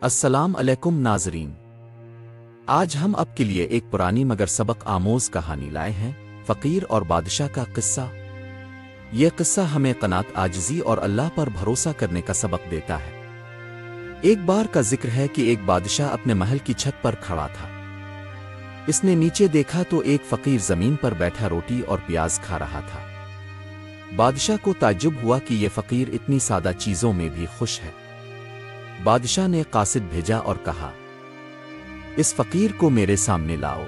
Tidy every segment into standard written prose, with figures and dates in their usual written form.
السلام علیکم ناظرین، آج ہم آپ کے لیے ایک پرانی مگر سبق آموز کہانی لائے ہیں، فقیر اور بادشاہ کا قصہ۔ یہ قصہ ہمیں قناعت، عاجزی اور اللہ پر بھروسہ کرنے کا سبق دیتا ہے۔ ایک بار کا ذکر ہے کہ ایک بادشاہ اپنے محل کی چھت پر کھڑا تھا۔ اس نے نیچے دیکھا تو ایک فقیر زمین پر بیٹھا روٹی اور پیاز کھا رہا تھا۔ بادشاہ کو تعجب ہوا کہ یہ فقیر اتنی سادہ چیزوں میں بھی خوش ہے۔ بادشاہ نے قاصد بھیجا اور کہا، اس فقیر کو میرے سامنے لاؤ۔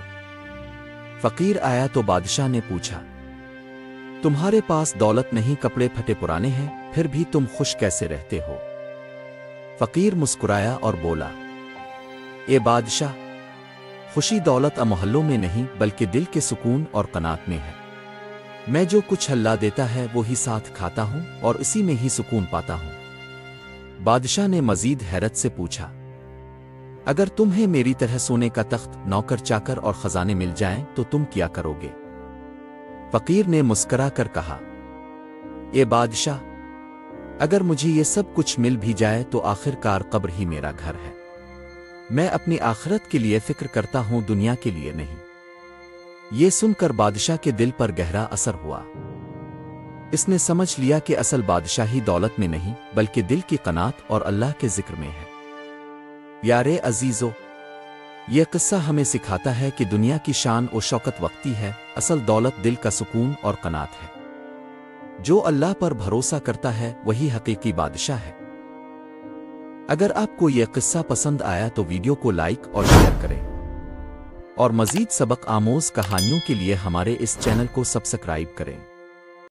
فقیر آیا تو بادشاہ نے پوچھا، تمہارے پاس دولت نہیں، کپڑے پھٹے پرانے ہیں، پھر بھی تم خوش کیسے رہتے ہو؟ فقیر مسکرایا اور بولا، اے بادشاہ، خوشی دولت محلوں میں نہیں بلکہ دل کے سکون اور قناعت میں ہے۔ میں جو کچھ اللہ دیتا ہے وہی ساتھ کھاتا ہوں اور اسی میں ہی سکون پاتا ہوں۔ بادشاہ نے مزید حیرت سے پوچھا، اگر تمہیں میری طرح سونے کا تخت، نوکر چاکر اور خزانے مل جائیں تو تم کیا کرو گے؟ فقیر نے مسکرا کر کہا، اے بادشاہ، اگر مجھے یہ سب کچھ مل بھی جائے تو آخر کار قبر ہی میرا گھر ہے۔ میں اپنی آخرت کے لیے فکر کرتا ہوں، دنیا کے لیے نہیں۔ یہ سن کر بادشاہ کے دل پر گہرا اثر ہوا۔ اس نے سمجھ لیا کہ اصل بادشاہی دولت میں نہیں بلکہ دل کی قناعت اور اللہ کے ذکر میں ہے۔ پیارے عزیزو، یہ قصہ ہمیں سکھاتا ہے کہ دنیا کی شان و شوکت وقتی ہے، اصل دولت دل کا سکون اور قناعت ہے۔ جو اللہ پر بھروسہ کرتا ہے وہی حقیقی بادشاہ ہے۔ اگر آپ کو یہ قصہ پسند آیا تو ویڈیو کو لائک اور شیئر کریں، اور مزید سبق آموز کہانیوں کے لیے ہمارے اس چینل کو سبسکرائب کریں۔